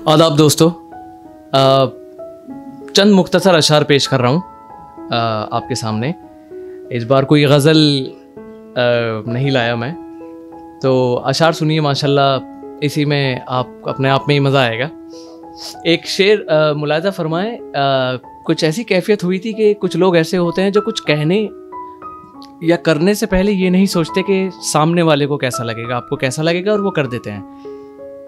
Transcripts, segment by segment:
आदाब दोस्तों, चंद मुख्तसर अशार पेश कर रहा हूँ आपके सामने। इस बार कोई गज़ल नहीं लाया मैं, तो अशार सुनिए, माशाल्लाह इसी में आप अपने आप में ही मज़ा आएगा। एक शेर मुलाज़ा फरमाएं, कुछ ऐसी कैफियत हुई थी कि कुछ लोग ऐसे होते हैं जो कुछ कहने या करने से पहले ये नहीं सोचते कि सामने वाले को कैसा लगेगा, आपको कैसा लगेगा, और वो कर देते हैं।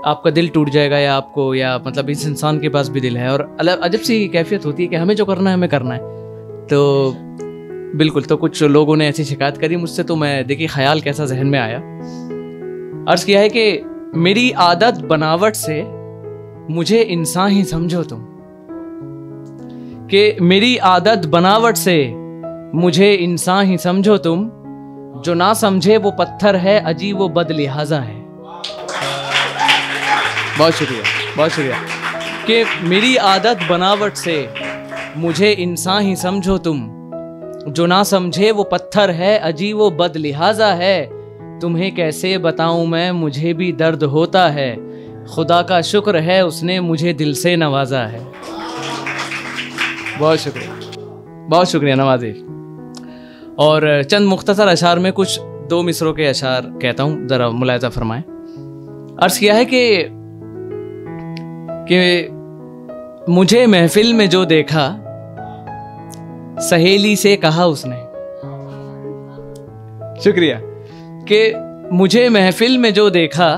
आपका दिल टूट जाएगा या आपको, या मतलब इस इंसान के पास भी दिल है, और अजब सी कैफियत होती है कि हमें जो करना है हमें करना है। तो बिल्कुल, तो कुछ लोगों ने ऐसी शिकायत करी मुझसे, तो मैं देखिए ख्याल कैसा जहन में आया। अर्ज़ किया है कि मेरी आदत बनावट से मुझे इंसान ही समझो तुम, कि मेरी आदत बनावट से मुझे इंसान ही समझो तुम, जो ना समझे वो पत्थर है, अजीब वो बदलिहाजा है। बहुत शुक्रिया, बहुत शुक्रिया। कि मेरी आदत बनावट से मुझे इंसान ही समझो तुम, जो ना समझे वो पत्थर है, अजीब वो बदलिहाजा है। तुम्हें कैसे बताऊं मैं, मुझे भी दर्द होता है, खुदा का शुक्र है उसने मुझे दिल से नवाजा है। बहुत शुक्रिया, बहुत शुक्रिया नवाजी। और चंद मुख्तसर अशार में कुछ दो मिसरों के अशार कहता हूँ, ज़रा मुलाहिज़ा फरमाएं। अर्ज़ किया है कि मुझे महफिल में जो देखा, सहेली से कहा उसने। शुक्रिया। कि मुझे महफिल में जो देखा,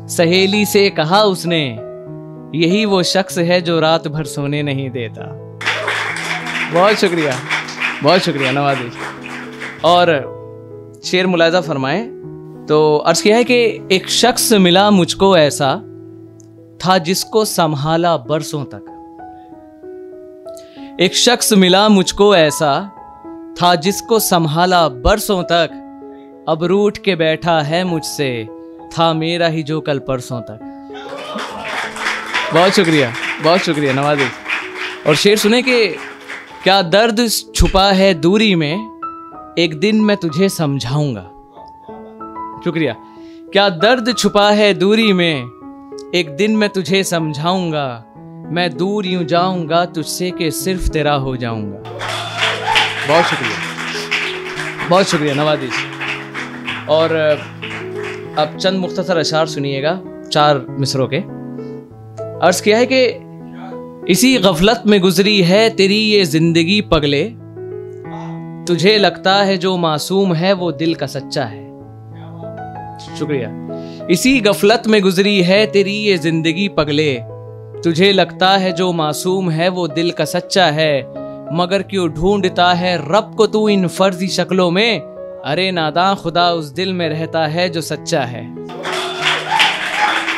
सहेली से कहा उसने, यही वो शख्स है जो रात भर सोने नहीं देता। बहुत शुक्रिया, बहुत शुक्रिया नवाजी। और शेर मुलाहिज़ा फरमाएं। तो अर्ज़ किया है कि एक शख्स मिला मुझको ऐसा था जिसको संभाला बरसों तक। एक शख्स मिला मुझको ऐसा था जिसको संभाला बरसों तक, अब रूठ के बैठा है मुझसे, था मेरा ही जो कल परसों तक। बहुत शुक्रिया, बहुत शुक्रिया नवाजी। और शेर सुने कि क्या दर्द छुपा है दूरी में, एक दिन मैं तुझे समझाऊंगा। शुक्रिया। क्या दर्द छुपा है दूरी में, एक दिन मैं तुझे समझाऊंगा, मैं दूर यूं जाऊंगा तुझसे कि सिर्फ तेरा हो जाऊंगा। बहुत शुक्रिया, बहुत शुक्रिया नवाजी। और अब चंद मुख्तसर अशार सुनिएगा, 4 मिसरों के। अर्ज़ किया है कि इसी गफलत में गुजरी है तेरी ये जिंदगी पगले, तुझे लगता है जो मासूम है वो दिल का सच्चा है। शुक्रिया। इसी गफलत में गुजरी है तेरी ये जिंदगी पगले, तुझे लगता है जो मासूम है वो दिल का सच्चा है, मगर क्यों ढूंढता है रब को तू इन फर्जी शक्लों में, अरे नादां खुदा उस दिल में रहता है जो सच्चा है।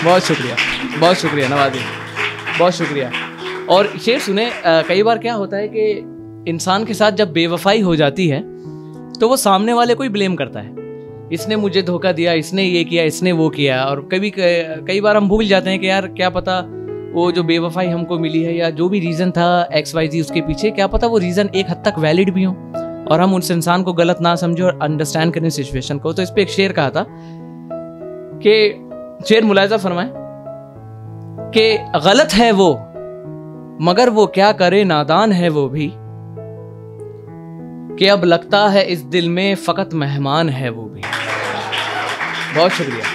बहुत शुक्रिया, बहुत शुक्रिया नवाजी, बहुत शुक्रिया। और शेर सुने, कई बार क्या होता है कि इंसान के साथ जब बेवफाई हो जाती है तो वो सामने वाले को ही ब्लेम करता है, इसने मुझे धोखा दिया, इसने ये किया, इसने वो किया। और कई बार हम भूल जाते हैं कि यार क्या पता वो जो बेवफाई हमको मिली है या जो भी रीज़न था XYZ उसके पीछे, क्या पता वो रीज़न एक हद तक वैलिड भी हो और हम उस इंसान को गलत ना समझे और अंडरस्टैंड करें सिचुएशन को। तो इस पे एक शेर कहा था कि शेर मुलाहिज़ा फरमाए कि गलत है वो मगर वो क्या करे, नादान है वो भी, कि अब लगता है इस दिल में फकत मेहमान है वो भी। बहुत शुक्रिया,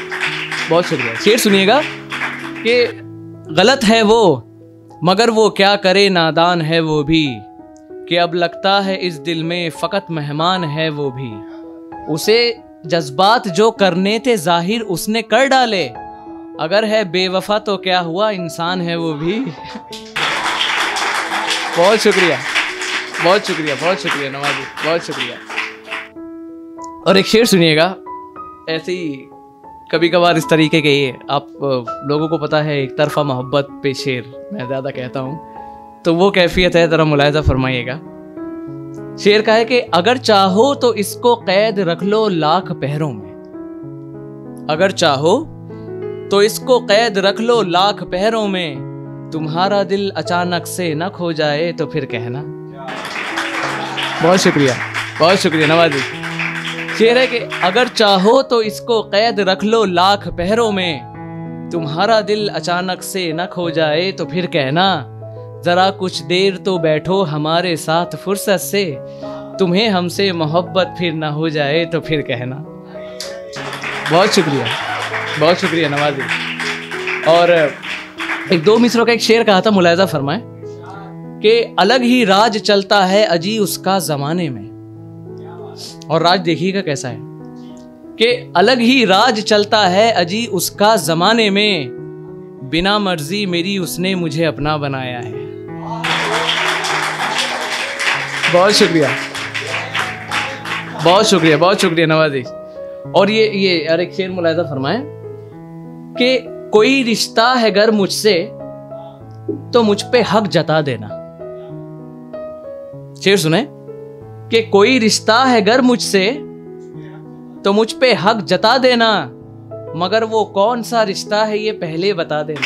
बहुत शुक्रिया। शेर सुनिएगा कि गलत है वो मगर वो क्या करे, नादान है वो भी, कि अब लगता है इस दिल में फकत मेहमान है वो भी, उसे जज्बात जो करने थे जाहिर उसने कर डाले, अगर है बेवफा तो क्या हुआ, इंसान है वो भी। बहुत शुक्रिया, बहुत शुक्रिया, बहुत शुक्रिया नवाजी, बहुत शुक्रिया। और एक शेर सुनिएगा, ऐसे ही कभी कभार इस तरीके के, ये आप लोगों को पता है एक तरफा मोहब्बत पे शेर मैं ज़्यादा कहता हूँ, तो वो कैफियत है, ज़रा मुलाहिज़ा फरमाइएगा। शेर का है कि अगर चाहो तो इसको कैद रख लो लाख पहरों में, अगर चाहो तो इसको कैद रख लो लाख पहरों में, तुम्हारा दिल अचानक से न खो जाए तो फिर कहना। बहुत शुक्रिया, बहुत शुक्रिया नवाजी, शेर है कि अगर चाहो तो इसको कैद रख लो लाख पहरों में, तुम्हारा दिल अचानक से न खो जाए तो फिर कहना, जरा कुछ देर तो बैठो हमारे साथ फुर्सत से, तुम्हें हमसे मोहब्बत फिर ना हो जाए तो फिर कहना। बहुत शुक्रिया नवाजी। और एक दो मिसरों का एक शेर कहा था, मुलायजा फरमाए कि अलग ही राज चलता है अजी उसका जमाने में। और राज देखिएगा कैसा है कि अलग ही राज चलता है अजी उसका जमाने में, बिना मर्जी मेरी उसने मुझे अपना बनाया है। बहुत शुक्रिया नवाजी। और ये और एक शेर मुलायजा फरमाए कि कोई रिश्ता है अगर मुझसे तो मुझ पे हक जता देना। शेर सुने कि कोई रिश्ता है अगर मुझसे तो मुझ पे हक जता देना, मगर वो कौन सा रिश्ता है ये पहले बता देना।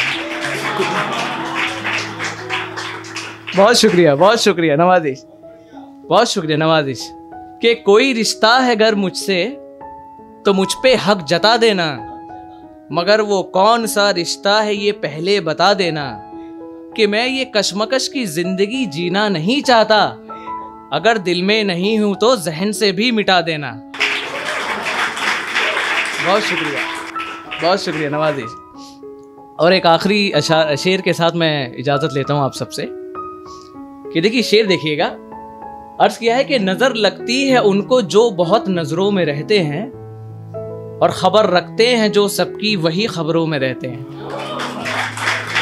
बहुत शुक्रिया नवाजिश कि कोई रिश्ता है अगर मुझसे तो मुझ पे हक जता देना, मगर वो कौन सा रिश्ता है ये पहले बता देना, कि मैं ये कशमकश की जिंदगी जीना नहीं चाहता, अगर दिल में नहीं हूं तो जहन से भी मिटा देना। बहुत शुक्रिया नवाजी। और एक आखिरी शेर के साथ मैं इजाजत लेता हूं आप सबसे कि देखिए शेर देखिएगा। अर्ज किया है कि नजर लगती है उनको जो बहुत नजरों में रहते हैं, और खबर रखते हैं जो सबकी वही खबरों में रहते हैं।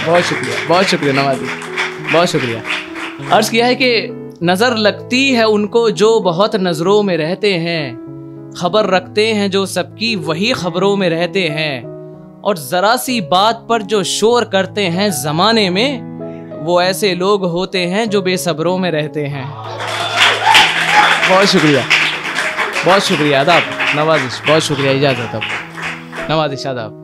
बहुत शुक्रिया नवाजी, बहुत शुक्रिया। अर्ज किया है कि नजर लगती है उनको जो बहुत नजरों में रहते हैं, खबर रखते हैं जो सबकी वही खबरों में रहते हैं, और जरा सी बात पर जो शोर करते हैं जमाने में, वो ऐसे लोग होते हैं जो बेसब्रों में रहते हैं। बहुत शुक्रिया आदाब नवाजिश। बहुत शुक्रिया, इजाजत अब नवाजिश आदाब।